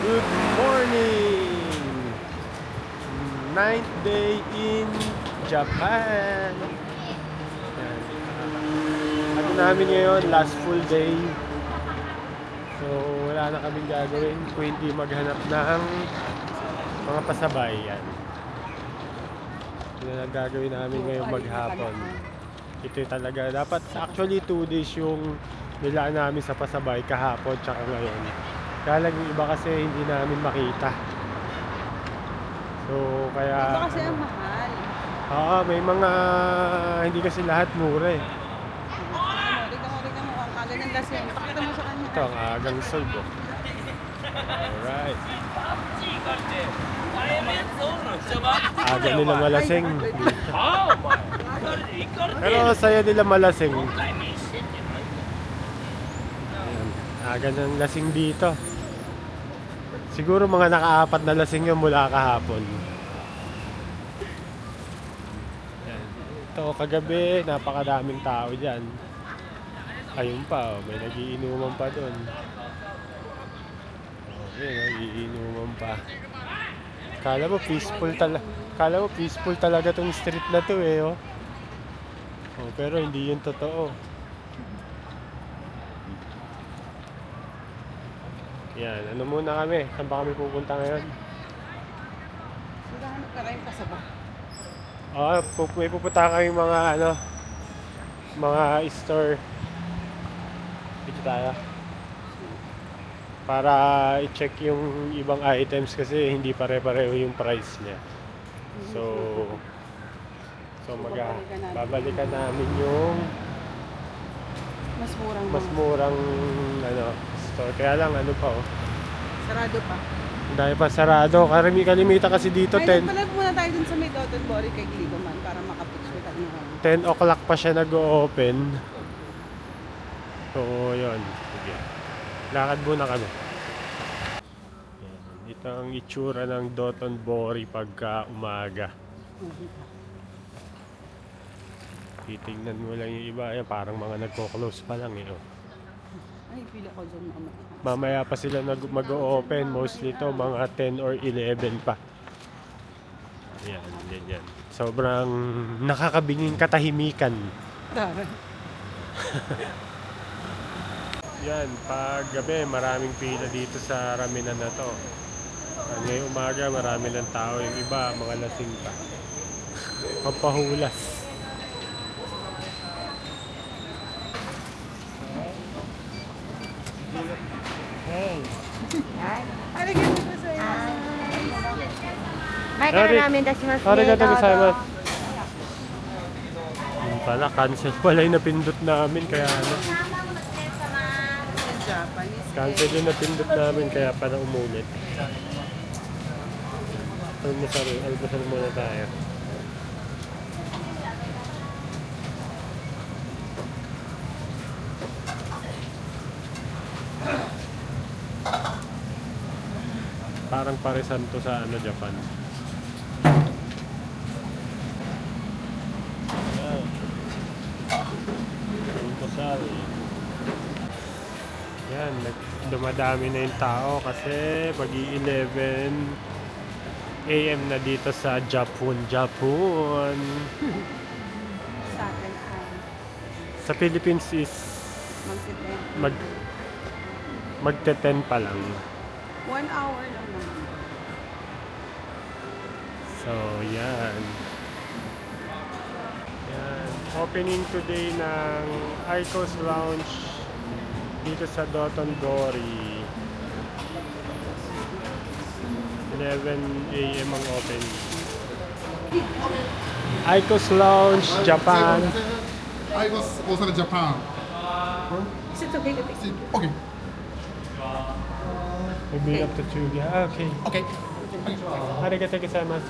Good morning! Ninth day in Japan. Yan. Ano namin ngayon, last full day. So wala na kaming gagawin kung hindi maghanap ng mga pasabay. Yan. Yun ang gagawin namin ngayong maghapon. Ito talaga, dapat actually 2 days yung nilaan namin sa pasabay kahapon tsaka ngayon. Kaya lang yung iba kasi hindi namin makita. So kaya Ito kasi ang mahal. Oo, may mga hindi kasi lahat mura eh. Tignan mo, ang aga ng lasing. Pakita mo sa kanya. Ito ang agang sold oh. Alright. Aga nila malasing. Pero saya nila malasing. Ayan, aga ng lasing dito. Siguro mga naka-4 na lasing yun mula kahapon. Ayan. Ito kagabi, napakadaming tao dyan. Ayun pa, oh, may nagiinuman pa doon. Okay, nagiinuman pa. Kala mo peaceful talaga tong street na to eh, oh. Oh, pero hindi yun totoo. Yan, ano muna kami? Saan ba kami pupunta ngayon? Sinahanap ka rin pasaba. May pupunta kami mga store. Dito tayo. Para i-check yung ibang items kasi hindi pare-pareho yung price niya. So babalikan namin yung mas murang store. Kaya lang pa oh. Sarado pa. Dahil pa sarado. Kalimitan kasi dito Ay, 10 nagpalag muna tayo dun sa may Doton Bori kay Gligoman para makapicture tayo ng 10 o'clock pa siya nag-o-open. So, yun. Sige. Lakad muna kami. Yan. Ito ang itsura ng Doton Bori pagka umaga. Titingnan mo lang yung iba. Ayan, parang mga nagko-close pa lang. Oh. Ay, pila ko dyan mamaya. Mamaya pa sila mag-o-open. Mostly to mga 10 or 11 pa. Yan, yan. Sobrang nakakabinging katahimikan. Tara. Yan, pag gabi maraming pila dito sa ramenan na to. Ngayong umaga marami ng tao, yung iba mga lasing pa. Pampahulas. Hey. Ano ganito ko sa'yo? Arigatou gozaimasu. Yun pala, cancel pala yung napindot namin kaya Japanese. cancel yung napindot namin kaya pala umulit. Almusal muna tayo. Parang paresan to sa Japan. Almusal. Yan, dumadami na yung tao kasi mag-11 AM na dito sa Japan. Sa akin ay Sa Philippines is magte-10 pa lang. 1 hour lang naman. So, yan. Yan. Opening today ng Icos Lounge dito sa Doton Bori. 11 AM ang opening. Icos Lounge, Japan. I was Osaka, Japan. Is it okay to take? Okay. Maybe up to 2. Yeah, okay. Okay. Arigatou gozaimasu.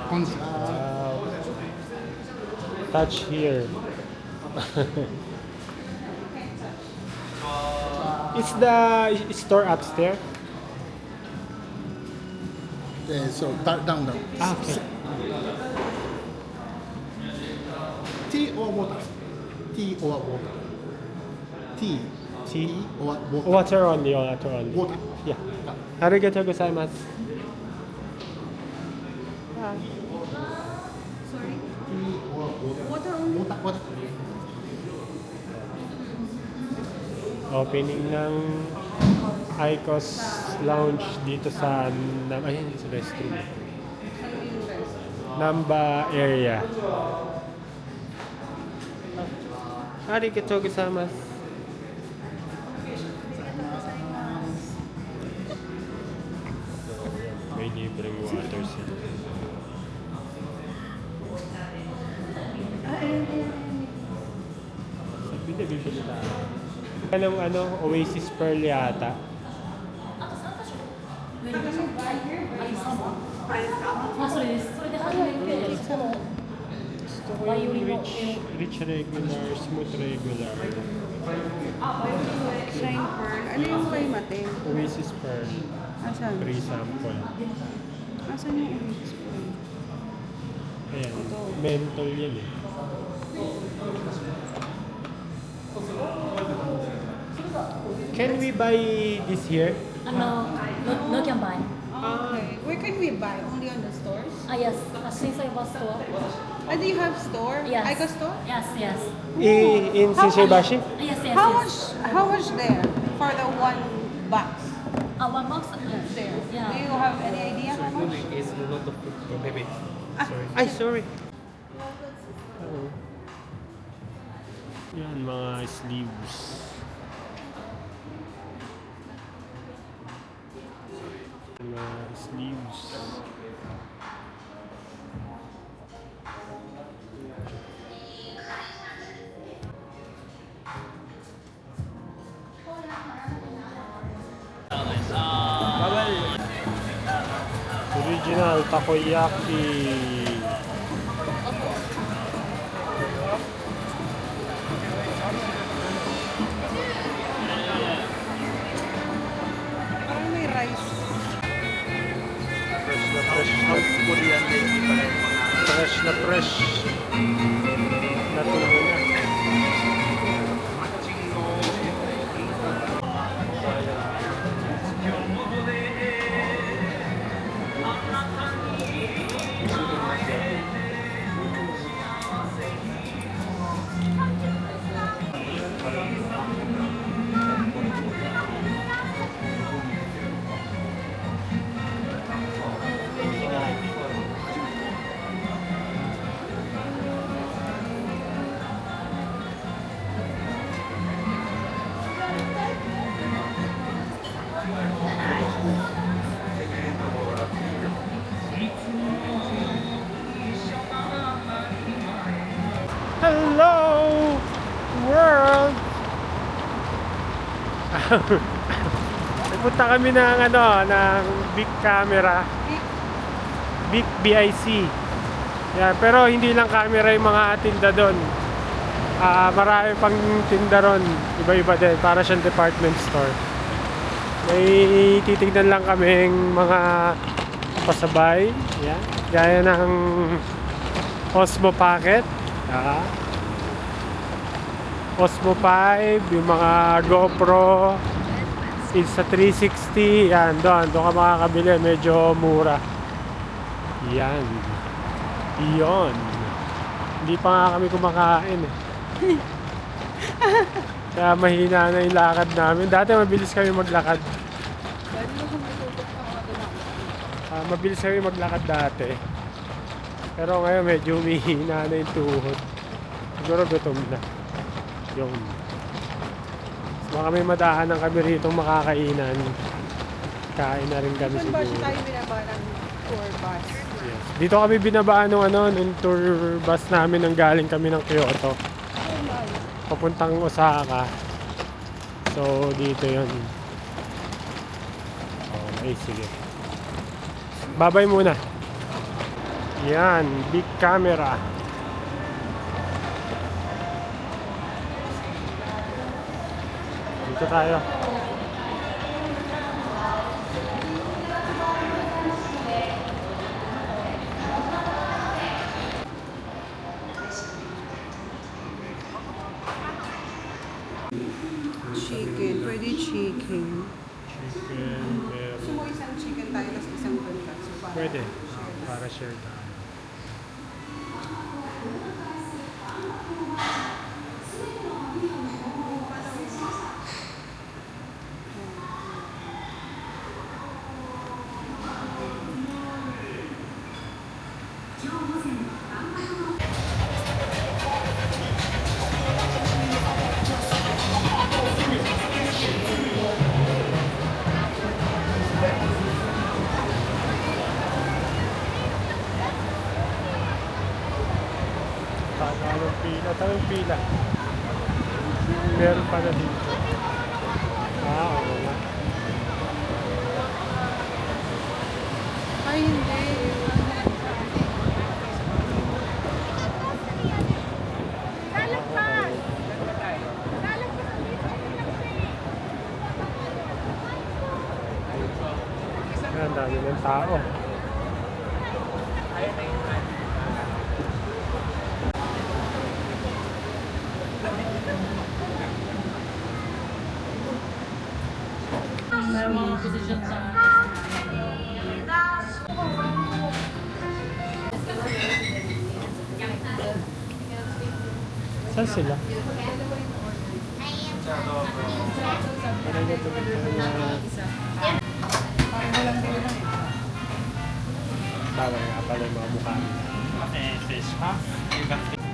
Konnichiwa. Wow. Touch here. Is the store upstairs? So down. Okay. Tea or water? Tea or water? Tea. tea? Or water. Water only, water only. Water. Yeah. Arigatou gozaimasu. Sorry? Water only. Water. Opening ng Icos Lounge dito sa ayun sa restroom. Ano yung rest? Namba area. Arigatou gozaimasu. May libreng water sila. Sabi na bibili tayo. Anong Oasis Pearl yata. Gusto ko yung rich regular, smooth regular. Shine pearl. Ano yung kay Mate? Oasis Pearl. Asan? Free sample. Asan yung orange pearl? Ayan. Ito. Menthol yan eh. Can we buy this here? No can buy. Okay. Where can we buy? Only on the stores? Yes, since I was store. Do you have store? Yes. Ica store? Yes. In Shinseibashi? Yes. How much there for the one box? 1 box. There. Yeah. Do you have any idea how much? Is a lot of food, maybe. Sorry. Ay, sorry. Oo. Yan, mga sleeves. Mga sleeves. Original takoyaki. Parang may rice. Fresh na fresh na. Korean lady pala yung mga... Fresh na fresh. Natuloy na. Hello world. Nagpunta kami ng big camera, big BIC. Yeah, pero hindi lang camera yung mga tinda doon. Marami pang tinda ron, iba-iba din, para siyang department store. May titignan lang kaming mga pasabay, yeah. Gaya ng Osmo Pocket. Osmo 5, yung mga GoPro, Insta360, yan, doon ka makakabili, medyo mura. Yan. Iyon. Hindi pa nga kami kumakain eh. Kaya mahina na yung lakad namin. Dati mabilis kami maglakad. Pwede mo kung matutok ng mga doon. Mabilis kami maglakad dati. Pero ngayon medyo humihina na yung tuhod. Siguro gutom na. Yun. So baka may madahanan kami rito makakainan. Kain na rin kami Saan ba siguro. tayo binaba ng tour bus? Yes. Dito kami binabaan nung tour bus namin nang galing kami ng Kyoto. Papuntang Osaka. So dito yun. Okay, sige. Babay muna. Yan, big camera. Dito tayo. Chicken. Pwede. Para share tayo. Tanong pila. Tanong pila. Meron pala dito. Oo nga. Ay, hindi. Ang dami ng tao. May mga position sa... Saan sila? Bawal nga pala yung mga mukha nila. Fish, ha?